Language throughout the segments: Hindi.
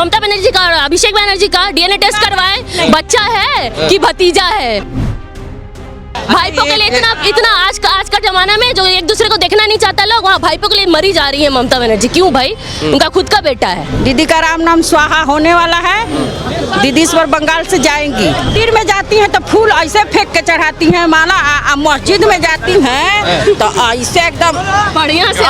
ममता बनर्जी का और अभिषेक बनर्जी का डीएनए टेस्ट करवाए, बच्चा है कि भतीजा है। भाईपों के लिए इतना आज का जमाना में जो एक दूसरे को देखना नहीं चाहता लोग, वहाँ भाईपों के लिए मरी जा रही है ममता बनर्जी। क्यों भाई? उनका खुद का बेटा है। दीदी का राम नाम स्वाहा होने वाला है। दीदी इस बार बंगाल से जाएंगी। मंदिर में जाती हैं तो फूल ऐसे फेंक के चढ़ाती हैं, माला मस्जिद में जाती हैं तो ऐसे एकदम बढ़िया से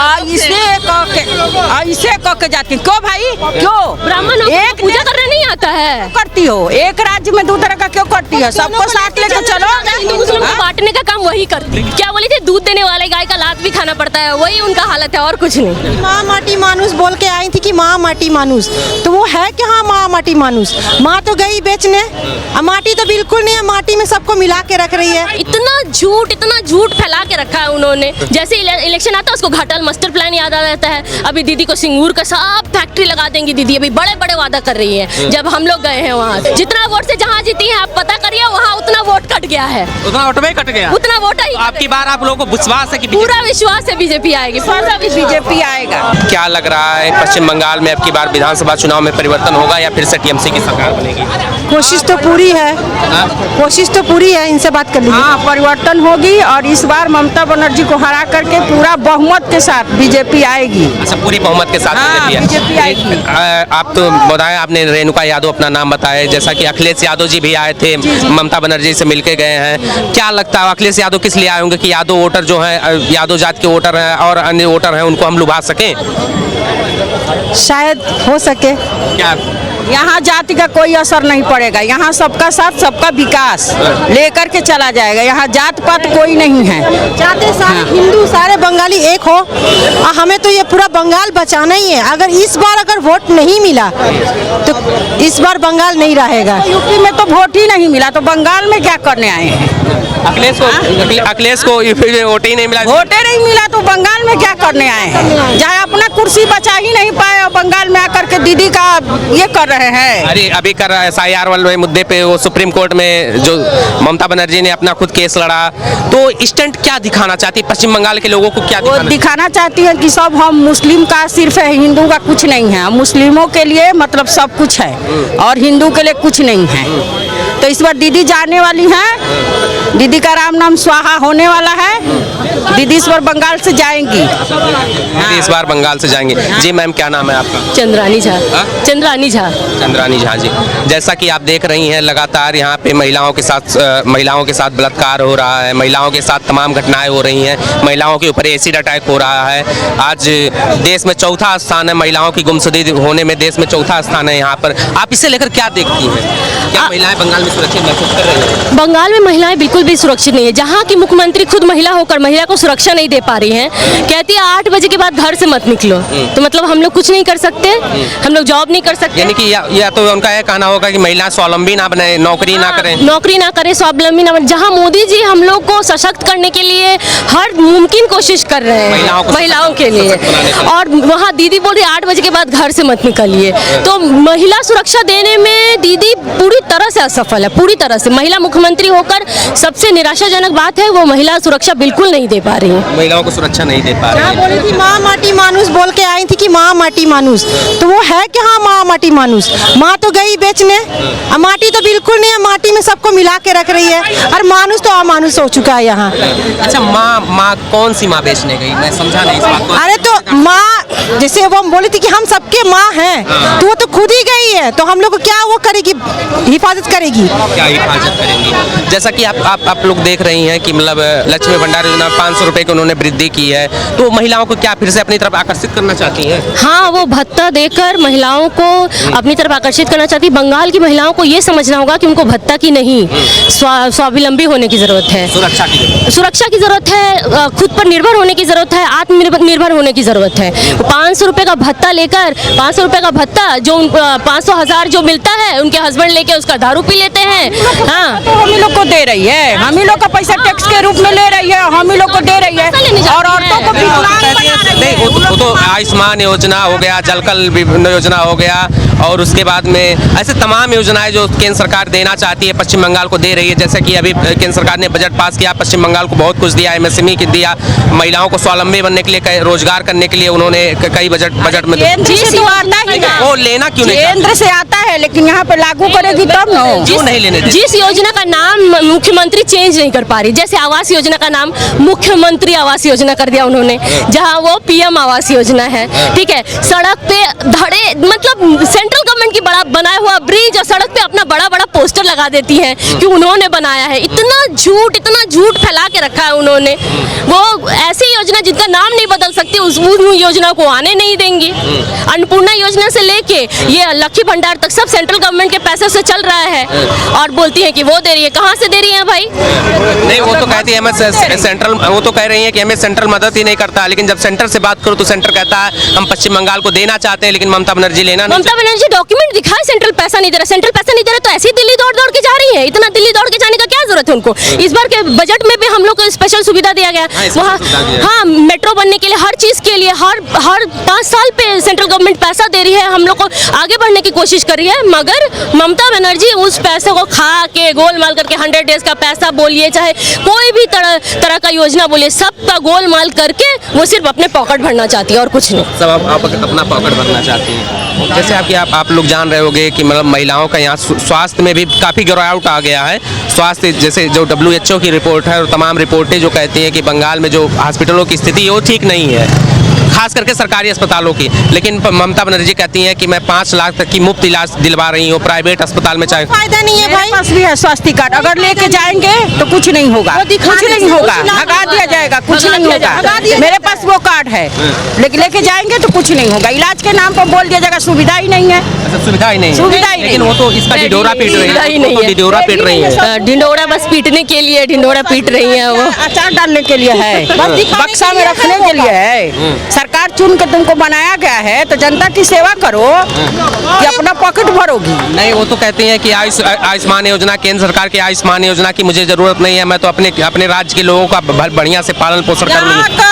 ऐसे कह के जाती। क्यों भाई, क्यों? ब्राह्मण एक पूजा करने नहीं आता है? करती हो एक राज्य में दो तरह का क्यों करती है? सबको साथ लेकर चलो। हिंदू मुस्लिम को बांटने का काम वही करती। क्या बोली थी? दूध देने वाले गाय का लात भी खाना पड़ता है, वही उनका हालत है और कुछ नहीं। माँ माटी मानुस बोल के आई थी कि माँ माटी मानुस, तो वो है क्या? हाँ, माँ माटी मानुस। माँ तो गई बेचने, माटी तो बिल्कुल नहीं है। माटी में सबको मिला के रख रही है। इतना झूठ फैला के रखा है उन्होंने। जैसे इलेक्शन आता है उसको घाटल मास्टर प्लान याद आ जाता है। अभी दीदी को सिंगूर का सब फैक्ट्री लगा देंगी दीदी। अभी बड़े बड़े वादा कर रही है। जब हम लोग गए हैं वहाँ, जितना वोट से जहाँ जीती है आप पता करिए, वहाँ उतना वोट कट गया है। उतना वोट में कट गया, उतना वोट ही। आपकी बार आप लोगों को विश्वास है कि पूरा विश्वास है बीजेपी आएगी, पूरा बीजेपी आएगा। क्या लग रहा है पश्चिम बंगाल में अब की बार विधानसभा चुनाव में परिवर्तन होगा या फिर से टीएमसी की सरकार बनेगी? कोशिश तो पूरी है, कोशिश तो पूरी है। इनसे बात कर लीजिए। हाँ, परिवर्तन होगी और इस बार ममता बनर्जी को हरा करके पूरा बहुमत के साथ बीजेपी आएगी। अच्छा, पूरी बहुमत के साथ बीजेपी आएगी। आप तो बताएं, आपने रेणुका यादव अपना नाम बताया, जैसा कि अखिलेश यादव जी भी आए थे, ममता बनर्जी से मिलके गए हैं। क्या लगता है अखिलेश यादव किस लिए आए होंगे कि यादव वोटर जो है, यादव जात के वोटर हैं और अन्य वोटर हैं, उनको हम लुभा सकें? शायद हो सके। क्या यहाँ जाति का कोई असर नहीं पड़ेगा। यहाँ सबका साथ सबका विकास लेकर के चला जाएगा। यहाँ जात पात कोई नहीं है। चाहते सारे हिंदू सारे बंगाली एक हो। हमें तो ये पूरा बंगाल बचाना ही है। अगर इस बार वोट नहीं मिला तो इस बार बंगाल नहीं रहेगा। यूपी में तो वोट ही नहीं मिला तो बंगाल में क्या करने आए हैं? अखिलेश को यूपी में वोट ही नहीं मिला, वोटे नहीं मिला तो बंगाल में क्या करने आए हैं? जहाँ अपना कुर्सी बचा ही नहीं पाए और बंगाल में आकर के दीदी का ये कर रहे हैं। अरे अभी कर SIR वाले मुद्दे पे वो सुप्रीम कोर्ट में जो ममता बनर्जी ने अपना खुद केस लड़ा, तो स्टंट क्या दिखाना चाहती है पश्चिम बंगाल के लोगों को? क्या वो दिखाना चाहती है कि सब हम मुस्लिम का सिर्फ है, हिंदू का कुछ नहीं है। मुस्लिमों के लिए मतलब सब कुछ है और हिंदू के लिए कुछ नहीं है। तो इस बार दीदी जाने वाली है। दीदी का राम नाम स्वाहा होने वाला है। दीदी इस बार बंगाल से जाएंगी। दीदी इस बार बंगाल से जाएंगे। जी मैम, क्या नाम है आपका? चंद्रानी झा। चंद्रानी झा। चंद्रानी झा जी, जैसा कि आप देख रही हैं लगातार यहाँ पे महिलाओं के साथ बलात्कार हो रहा है, महिलाओं के साथ तमाम घटनाएं हो रही हैं, महिलाओं के ऊपर एसिड अटैक हो रहा है। आज देश में चौथा स्थान है महिलाओं की गुमशुदगी होने में, देश में चौथा स्थान है यहाँ पर। आप इसे लेकर क्या देखती हैं? क्या महिलाएं बंगाल में सुरक्षित महसूस कर रही हैं? बंगाल में महिलाएं बिल्कुल भी सुरक्षित नहीं है। जहाँ की मुख्यमंत्री खुद महिला होकर महिला को सुरक्षा नहीं दे पा रही हैं। कहती है 8 बजे के बाद घर से मत निकलो, तो मतलब हम लोग कुछ नहीं कर सकते, हम लोग जॉब नहीं कर सकते। यानी कि या तो उनका यह कहना होगा कि महिला स्वावलंबी ना बने, नौकरी ना करें, स्वावलंबी ना बने। जहाँ मोदी जी हम लोग को सशक्त करने के लिए हर मुमकिन कोशिश कर रहे हैं महिलाओं के लिए, और वहाँ दीदी बोल रही 8 बजे के बाद घर से मत निकलिए। तो महिला सुरक्षा देने में दीदी पूरी तरह से असफल है, पूरी तरह से। महिला मुख्यमंत्री होकर सबसे निराशाजनक बात है वो महिला सुरक्षा बिल्कुल नहीं दे पा रही है। महिलाओं को सुरक्षा नहीं दे पा रही है। बोली थी माँ माटी मानुस बोल के आई थी कि माँ माटी मानुस, तो वो है क्या? हाँ, माँ माटी मानुस। माँ तो गई बेचने, माटी तो बिल्कुल नहीं है। माटी में सबको मिला के रख रही है और मानुस तो अमानुस हो चुका है यहाँ। अच्छा, माँ कौन सी माँ बेचने गई? मैं समझा नहीं इस बात को। अरे तो माँ, जैसे वो बोली थी कि हम सबके माँ हैं, तो वो तो खुद ही गई है, तो हम लोग को क्या वो करेगी, हिफाजत करेगी? क्या हिफाजत करेंगी? जैसा कि आप लोग देख रही हैं कि मतलब लक्ष्मी भंडार योजना 500 रुपए की उन्होंने वृद्धि की है, तो महिलाओं को क्या फिर से अपनी तरफ आकर्षित करना चाहती हैं? हाँ, वो भत्ता देकर महिलाओं को अपनी तरफ आकर्षित करना चाहती है। बंगाल की महिलाओं को ये समझना होगा कि उनको भत्ता की नहीं, स्वावलंबी होने की जरूरत है, सुरक्षा की जरूरत है, खुद पर निर्भर होने की जरूरत है, आत्मनिर्भर होने की जरूरत है। 500 रुपए का भत्ता लेकर 500 रुपए का भत्ता जो 500 1000 जो मिलता है, उनके हस्बैंड लेके उसका दारू पी लेते हैं। हाँ, तो हम ही लोग को दे रही है, हम ही लोग का पैसा टैक्स के रूप में ले रही है, हम ही लोग को दे रही है। और औरतों को नहीं, वो तो आयुष्मान योजना हो गया, जलकल योजना हो गया, और उसके बाद में ऐसे तमाम योजनाएं जो केंद्र सरकार देना चाहती है पश्चिम बंगाल को दे रही है। जैसे कि अभी केंद्र सरकार ने बजट पास किया, पश्चिम बंगाल को बहुत कुछ दिया, MSME की दिया, महिलाओं को स्वावलंबी बनने के लिए, रोजगार करने के लिए उन्होंने कई बजट में केंद्र से तो आता ही वो लेना क्यों नहीं? केंद्र से आता है, लेकिन यहाँ पे लागू करेगी तब ना। क्यों नहीं लेने देते? जिस योजना का नाम मुख्यमंत्री चेंज नहीं कर पा रही, जैसे आवास योजना का नाम मुख्यमंत्री आवास योजना कर दिया उन्होंने, जहां वो पीएम आवास योजना है, ठीक है। सड़क पे धड़े, मतलब सेंट्रल गवर्नमेंट की बड़ा बनाया हुआ ब्रिज और सड़क पे अपना बड़ा बड़ा पोस्टर लगा देती हैं कि उन्होंने बनाया है। इतना झूठ फैला के रखा है उन्होंने। वो ऐसी योजना जिनका नाम नहीं बदल सकती उस योजना को आने नहीं देंगी। अन्नपूर्णा योजना से लेके ये लक्ष्मी भंडार तक सब सेंट्रल गवर्नमेंट के पैसे से चल रहा है, और बोलती है कि वो दे रही है। कहाँ से दे रही है भाई? नहीं, वो तो कहती है हमें सेंट्रल, वो तो कह रही है कि हमें सेंट्रल मदद ही नहीं करता, लेकिन जब सेंटर से बात करो तो सेंटर कहता है हम पश्चिम बंगाल को देना चाहते हैं, लेकिन ममता बनर्जी लेना नहीं। ममता बनर्जी डॉक्यूमेंट दिखाए, सेंट्रल पैसा नहीं दे रहा, सेंट्रल पैसा नहीं दे रहा तो ऐसी दिल्ली दौड़ दौड़ के जा रही है। इतना दिल्ली दौड़ के जाने का क्या जरूरत है उनको? इस बार के बजट में भी हम लोग को स्पेशल सुविधा दिया गया वहाँ, हाँ, मेट्रो बनने के लिए, हर चीज के लिए हर 5 साल पे सेंट्रल गवर्नमेंट पैसा दे रही है, हम लोग को आगे बढ़ने की कोशिश कर रही है। मगर ममता बनर्जी उस पैसे को खा के गोलमाल करके 100 डेज का पैसा बोलिए, चाहे कोई भी तरह का योजना बोलिए, सबका गोलमाल करके वो सिर्फ अपने पॉकेट भरना चाहती है और कुछ नहीं। सब आप अपना पॉकेट भरना चाहती हैं। जैसे आप लोग जान रहे होंगे कि मतलब महिलाओं का यहाँ स्वास्थ्य में भी काफ़ी गिरावट आ गया है। स्वास्थ्य जैसे जो WHO की रिपोर्ट है और तमाम रिपोर्टें जो कहती हैं कि बंगाल में जो हॉस्पिटलों की स्थिति है वो ठीक नहीं है, खास करके सरकारी अस्पतालों की। लेकिन ममता बनर्जी कहती हैं कि मैं 5 लाख तक की मुफ्त इलाज दिलवा रही हूँ प्राइवेट अस्पताल में। चाहे फायदा नहीं है भाई। पास भी है स्वास्थ्य कार्ड, अगर लेके जाएंगे तो कुछ नहीं होगा, कुछ नहीं होगा, भगा दिया जाएगा, कुछ नहीं होगा। मेरे पास वो कार्ड है, लेकिन लेके जाएंगे तो कुछ नहीं होगा। इलाज के नाम पर बोल दिया जाएगा सुविधा ही नहीं है, सुविधा ही नहीं, सुविधा ही नहीं। लेकिन वो तो इसका ढिंढोरा पीट रही है, ढिंढोरा पीट रही है। ढिंढोरा बस पीटने के लिए ढिंढोरा पीट रही है, वो अचार डालने के लिए है, बक्सा में रखने के लिए है। सरकार चुन के तुमको बनाया गया है तो जनता की सेवा करो कि अपना पॉकेट भरोगी। नहीं, वो तो कहती हैं कि आयुष्मान योजना, केंद्र सरकार की आयुष्मान योजना की मुझे जरूरत नहीं है, मैं तो अपने राज्य के लोगों का बढ़िया से पालन पोषण करूंगी।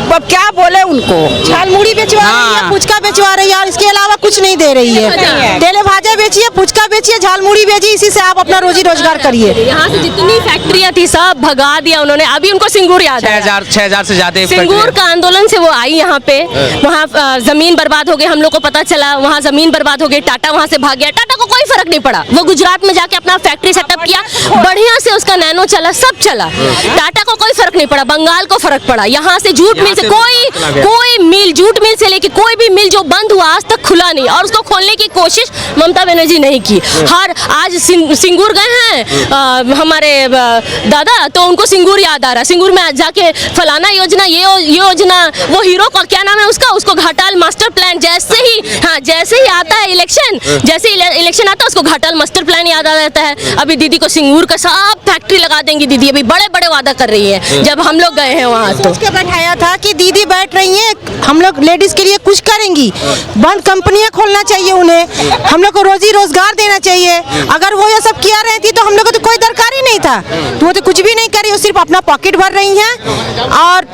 अब क्या बोले उनको? झालमुड़ी बेचवा रही है, पुचका बेचवा रही है, और इसके अलावा कुछ नहीं दे रही है। तेले भाजा बेचिए, पुचका बेचिए, झालमुड़ी बेचिए, इसी से आप अपना रोजी रोजगार करिए। यहाँ से जितनी फैक्ट्रियाँ थी सब भगा दिया उन्होंने। अभी उनको सिंगूर याद है, 6,000 से ज्यादा सिंगूर का आंदोलन से वो आई यहाँ पे, वहाँ जमीन बर्बाद हो गई, हम लोग को पता चला वहाँ जमीन बर्बाद हो गई, टाटा वहाँ से भाग गया। टाटा को कोई फर्क नहीं पड़ा, वो गुजरात में जाके अपना फैक्ट्री सेटअप किया, बढ़िया से उसका नैनो चला, सब चला। टाटा को कोई फर्क नहीं पड़ा, बंगाल को फर्क पड़ा। यहाँ से जूट मिल से कोई मिल, जूट मिल से लेके कोई भी मिल जो बंद हुआ आज तक खुला नहीं, और उसको खोलने की कोशिश ममता बनर्जी नहीं की। हर आज सिंगूर गए हैं हमारे दादा, तो उनको सिंगूर याद आ रहा, सिंगूर में जाके फलाना योजना, ये योजना, वो हीरो का क्या नाम है उसको घाटाल मास्टर प्लान, जैसे ही आता है इलेक्शन, जैसे इलेक्शन आता है उसको घाटाल मास्टर प्लान याद आ जाता है। अभी दीदी को सिंगूर का सब फैक्ट्री लगा देंगी दीदी, अभी बड़े बड़े वादा कर रही है। जब हम लोग गए हैं वहाँ तो सोच के बैठाया था कि दीदी बैठ रही हैं, हम लोग लेडीज के लिए कुछ करेंगी, बंद कंपनियां खोलना चाहिए उन्हें, हम लोग को रोजी रोजगार देना चाहिए। अगर वो ये सब किया रही थी तो हम लोग को तो कोई दरकार ही नहीं था। तो वो तो कुछ भी नहीं करी, वो सिर्फ अपना पॉकेट भर रही हैं। और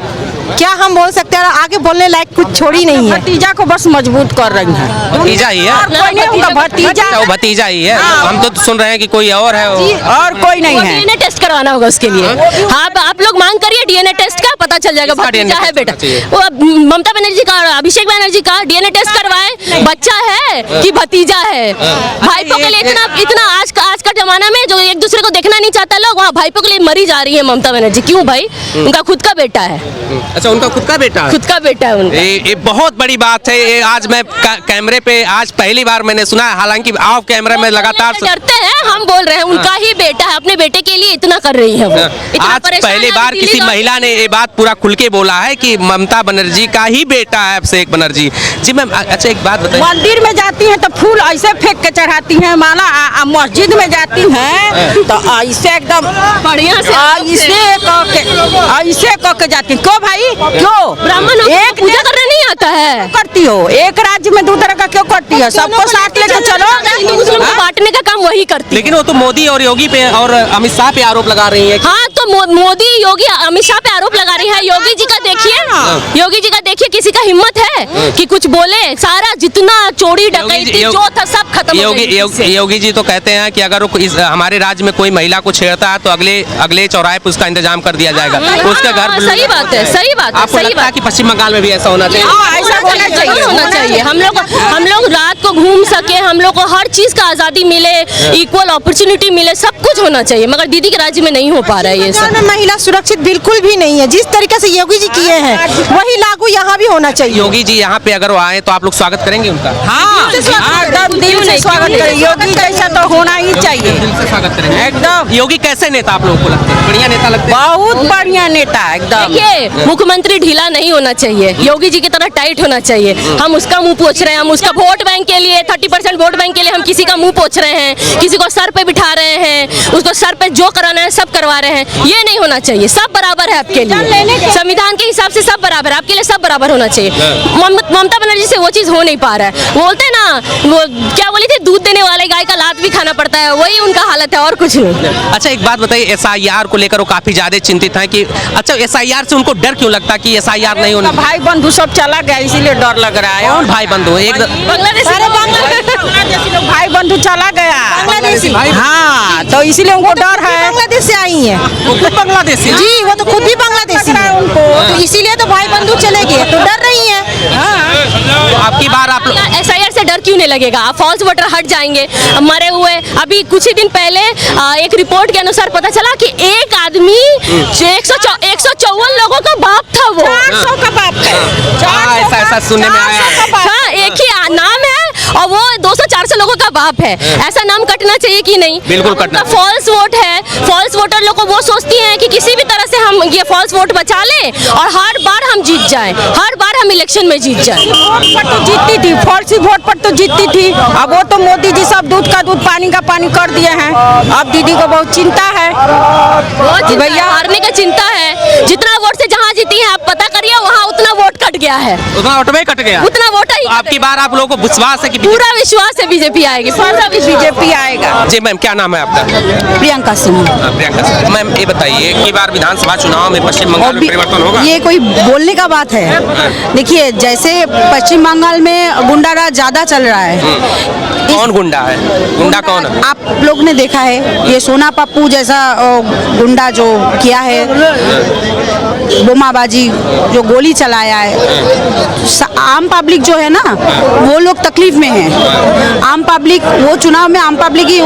क्या हम बोल सकते हैं, आगे बोलने लायक कुछ छोड़ी नहीं है। भतीजा को बस मजबूत कर रही है, भतीजा ही है, कोई नहीं होगा, भतीजा ही है। हम तो सुन रहे हैं कि कोई और है, और कोई नहीं है। डीएनए टेस्ट करवाना होगा उसके लिए। हाँ, आप लोग मांग करिए डीएनए टेस्ट का, पता चल जाएगा भतीजा है बेटा। वो ममता बनर्जी का, अभिषेक बनर्जी का डीएनए टेस्ट करवाए, बच्चा है कि भतीजा है। भाईपों के लिए इतना आज का जमाना में जो एक दूसरे को देखना नहीं चाहता लोग, वहाँ भाईपों के लिए मरी जा रही है ममता बनर्जी। क्यों भाई? उनका खुद का बेटा है। अच्छा, उनका खुद का बेटा? खुद का बेटा है उनका। ये बहुत बड़ी बात है। ये आज मैं कैमरे पे आज पहली बार मैंने सुना है, हालांकि ऑफ कैमरा में लगातार डरते हैं, हम बोल रहे हैं उनका ही बेटा है, अपने बेटे के लिए इतना कर रही है वो। आज पहली बार किसी महिला ने ये बात पूरा खुल के बोला है कि ममता बनर्जी का ही बेटा है अभिषेक बनर्जी जी। मैम, अच्छा एक बात बताइए, मंदिर में जाती हैं तो फूल ऐसे फेंक के चढ़ाती हैं, माला मस्जिद में जाती हैं तो ऐसे एकदम बढ़िया से ऐसे करके जाती। क्यों भाई, क्यों? ब्राह्मण एक पूजा करने नहीं आता है? करती हो, एक राज्य में दो तरह का क्यों करती है? सबको साथ लेकर चलो, हिंदू मुस्लिम को बांटने का काम वही करती है। लेकिन वो तो मोदी और योगी पे और अमित शाह पे आरोप लगा रही है। हाँ, तो मोदी योगी अमित शाह पे आरोप लगा रही है। योगी जी का देखिए, योगी जी का देखिए, किसी का हिम्मत है कि कुछ बोले? सारा जितना चोरी डकैती जो था सब खत्म हो गई। योगी जी तो कहते हैं कि अगर हमारे राज्य में कोई महिला को छेड़ता है तो अगले चौराहे पर उसका इंतजाम कर दिया जाएगा, उसके घर। सही बात है, सही बात है। आपको लगता है कि पश्चिम बंगाल में भी ऐसा होना चाहिए? ऐसा होना चाहिए। हम लोग रात को घूम सके, हम लोग को हर चीज का आजादी मिले, इक्वल अपॉर्चुनिटी मिले, सब कुछ होना चाहिए। मगर दीदी के राज्य में नहीं हो पा रहा है ये सब। महिला सुरक्षित बिल्कुल भी नहीं है। जिस तरीके से योगी जी किए हैं वही लागू यहाँ भी होना चाहिए। योगी जी यहाँ पे अगर वो आए तो आप लोग स्वागत करेंगे उनका? हाँ, एकदम दिल से स्वागत करें। योगी जैसा तो होना ही चाहिए। दिल से स्वागत करेंगे एकदम। योगी कैसे नेता आप लोगों को लगते हैं? बढ़िया नेता लगते हैं? बहुत बढ़िया नेता एकदम। देखिए, मुख्यमंत्री ढीला नहीं होना चाहिए, योगी जी की तरह टाइट होना चाहिए। हम उसका मुंह पोछ रहे हैं, हम उसका वोट बैंक के लिए 30% वोट बैंक के लिए हम किसी का मुंह पोछ रहे हैं, किसी को सर पे बिठा रहे हैं, उसको सर पे जो कराना है सब करवा रहे हैं। ये नहीं होना चाहिए। सब बराबर है आपके लिए, संविधान के हिसाब से सब बराबर है आपके लिए, सब बराबर होना चाहिए। ममता बनर्जी से वो चीज हो नहीं पा रहा है। बोलते ना, वो क्या बोली थी, दूध देने वाले गाय का लात भी खाना पड़ता है, वही उनका हालत है और कुछ नहीं। अच्छा, एक बात बताइए, SIR को लेकर वो काफी ज्यादा चिंतित हैं कि अच्छा SIR से उनको डर क्यों लगता कि SIR नहीं होना? भाई बंधु सब चला गया इसीलिए डर लग रहा है। और भाई बंधु एक बांग्लादेशी लोग भाई बंधु चला गया, बांग्लादेशी। हाँ, तो इसीलिए उनको डर है। बांग्लादेश से आई है वो खुद बांग्लादेशी हैं? जी, वो तो खुद भी बांग्लादेशी है उनको, तो इसीलिए तो भाई बंधु चले गए, तो डर रही है। आपकी बार आप लोग SIR से डर क्यों नहीं लगेगा? आप फॉल्स वोटर हट जाएंगे, मरे हुए। अभी कुछ ही दिन पहले एक रिपोर्ट के अनुसार पता चला कि एक आदमी 154 लोगों का बाप था। वो 400 का बाप है। ऐसा सुनने में आया है। हाँ, एक ही नाम है और वो 200-400 लोगों का बाप है। ऐसा नाम कटना चाहिए कि नहीं? बिल्कुल कटना। फॉल्स वोट है। फॉल्स वोटर लोग को वो सोचती हैं कि किसी भी तरह से हम ये फॉल्स वोट बचा लें और हर बार हम जीत जाएं, हर बार हम इलेक्शन में जीत जाएं। वोट पर तो जीतती थी, फॉल्सी वोट पर तो जीतती थी। अब वो तो मोदी जी सब दूध का दूध पानी का पानी कर दिए हैं। अब दीदी को बहुत चिंता है, भैया हारने का चिंता है। जितना वोट से जहाँ जीती है आप पता करिए, वहाँ उतना वोट कट गया है, उतना वोट में कट गया, उतना वोट ही आपकी बार आप लोगों को विश्वास है कि पूरा विश्वास है बीजेपी आएगी, पूरा बीजेपी आएगा। जी मैम, क्या नाम है आपका? प्रियंका सिंह। प्रियंका सिंह। मैम ये बताइए कि बार विधानसभा चुनाव में पश्चिम बंगाल में परिवर्तन होगा? ये कोई बोलने का बात है? देखिए, जैसे पश्चिम बंगाल में गुंडा राज ज्यादा चल रहा है। कौन गुंडा है? गुंडा कौन है? आप लोग ने देखा है ये सोना पप्पू जैसा गुंडा जो किया है, बोमाबाजी जो गोली चलाया है। आम पब्लिक जो है ना, वो लोग तकलीफ में है। आम पब्लिक, वो चुनाव में आम पब्लिक ही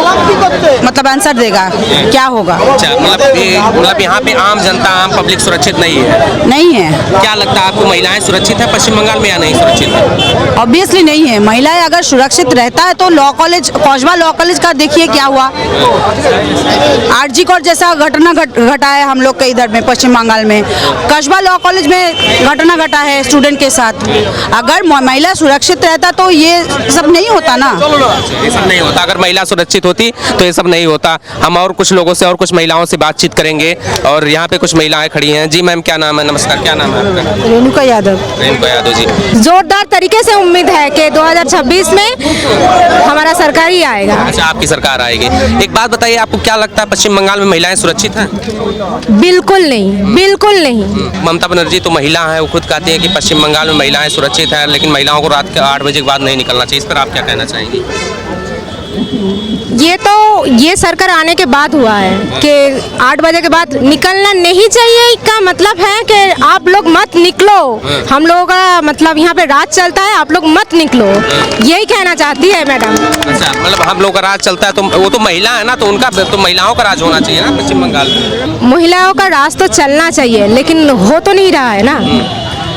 मतलब आंसर देगा क्या होगा। अच्छा, मतलब यहाँ पे आम जनता, आम पब्लिक सुरक्षित नहीं है? नहीं है। क्या लगता है आपको, महिलाएं सुरक्षित है पश्चिम बंगाल में या नहीं सुरक्षित है? ऑब्वियसली नहीं है। महिलाएं अगर सुरक्षित रहता है तो लॉ कॉलेज, कौशबा लॉ कॉलेज का देखिए क्या हुआ। आरजी कोर्ट जैसा घटना घटा है हम लोग के इधर में पश्चिम बंगाल में। कौशबा लॉ कॉलेज में घटना घटा है स्टूडेंट के साथ। अगर महिला सुरक्षित रहता तो ये सब नहीं होता ना। ये सब नहीं होता। अगर महिला सुरक्षित होती तो ये सब नहीं होता। हम और कुछ लोगों से और कुछ महिलाओं से बातचीत करेंगे और यहाँ पे कुछ महिलाएं खड़ी हैं। जी मैम, क्या नाम है? नमस्कार, क्या नाम है आपका? रेणुका यादव। रेणुका यादव जी। जोरदार तरीके से उम्मीद है कि 2026 में हमारा सरकार ही आएगा। अच्छा, आपकी सरकार आएगी। एक बात बताइए, आपको क्या लगता है पश्चिम बंगाल में महिलाएं सुरक्षित हैं? बिल्कुल नहीं, बिल्कुल नहीं। ममता बनर्जी तो महिला है, वो खुद कहती है कि पश्चिम बंगाल में महिलाएं सुरक्षित हैं, लेकिन महिलाओं को रात के 8 बजे के बाद नहीं निकलना चाहिए। इस पर आप क्या कहना चाहेंगी? ये सरकार आने के बाद हुआ है कि 8 बजे के बाद निकलना नहीं चाहिए। का मतलब है कि आप लोग मत निकलो, हम लोगों का मतलब यहाँ पे राज चलता है, आप लोग मत निकलो, यही कहना चाहती है मैडम। अच्छा, मतलब हम लोग का राज चलता है तो वो तो महिला है ना, तो उनका तो महिलाओं का राज होना चाहिए ना पश्चिम बंगाल में। महिलाओं का राज तो चलना चाहिए, लेकिन हो तो नहीं रहा है ना।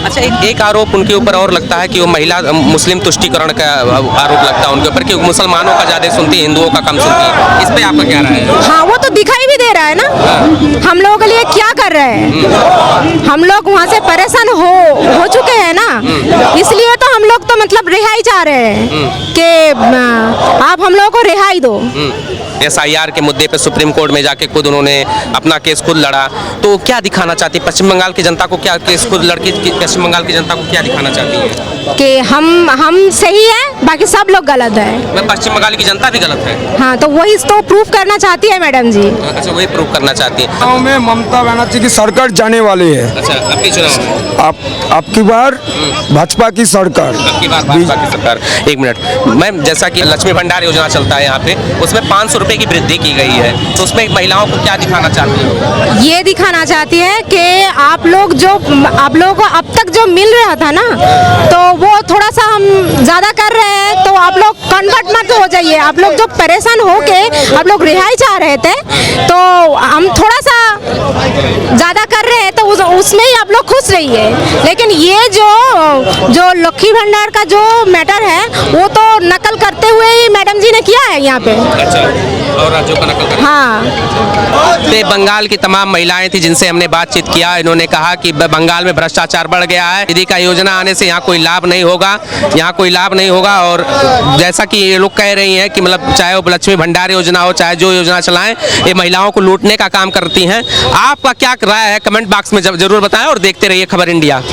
अच्छा, एक आरोप उनके ऊपर और लगता है कि वो महिला मुस्लिम तुष्टीकरण का आरोप लगता है उनके ऊपर कि मुसलमानों का ज़्यादा सुनती है, हिंदुओं का कम सुनती है। इस पे आपका क्या राय है? हाँ, वो तो दिखाई भी दे रहा है ना। हम लोगों के लिए क्या कर रहे हैं, हम लोग वहाँ से परेशान हो चुके हैं ना, इसलिए तो हम लोग तो मतलब रिहाई चाह रहे हैं कि आप हम लोगों को रिहाई दो। SIR के मुद्दे पे सुप्रीम कोर्ट में जाके खुद उन्होंने अपना केस खुद लड़ा। तो क्या दिखाना चाहती है पश्चिम बंगाल की जनता को, क्या केस खुद लड़की पश्चिम बंगाल की जनता को क्या दिखाना चाहती है कि हम सही है, बाकी सब लोग गलत है। मैं पश्चिम बंगाल की जनता भी गलत है। हाँ, तो वही तो प्रूफ करना चाहती है मैडम जी। अच्छा, वही प्रूव करना चाहती है। चुनाव में ममता बनर्जी की सरकार जाने वाली है। अच्छा, आपकी चुनाव आपकी बार भाजपा की सरकार। आपकी बात भाजपा की सरकार। एक मिनट मैम, जैसा कि लक्ष्मी भंडार योजना चलता है यहाँ पे, उसमें 500 रुपए की वृद्धि की गई है, तो उसमें महिलाओं को क्या दिखाना चाहती है? ये दिखाना चाहती है कि आप लोगों को अब तक जो मिल रहा था ना, तो वो थोड़ा सा हम ज़्यादा कर रहे हैं, तो आप लोग कन्वर्ट मत हो जाइए। आप लोग जो परेशान होके आप लोग रिहाई चाह रहे थे, तो हम थोड़ा सा ज़्यादा कर रहे हैं, तो उसमें ही आप लोग खुश रहिए। लेकिन ये जो लक्ष्मी भंडार का जो मैटर है, वो तो नकल करते हुए ही मैडम जी ने किया है यहाँ पे। अच्छा, और राज्यों का नकल कर। हाँ, पे बंगाल की तमाम महिलाएं थी जिनसे हमने बातचीत किया। इन्होंने कहा कि बंगाल में भ्रष्टाचार बढ़ गया है, दीदी का योजना आने से यहाँ कोई लाभ नहीं होगा, यहाँ कोई लाभ नहीं होगा। और जैसा कि ये लोग कह रही हैं कि मतलब चाहे वो लक्ष्मी भंडार योजना हो, चाहे जो योजना चलाएं, ये महिलाओं को लूटने का काम करती हैं। आपका क्या राय है कमेंट बॉक्स में जरूर बताएं और देखते रहिए खबर इंडिया।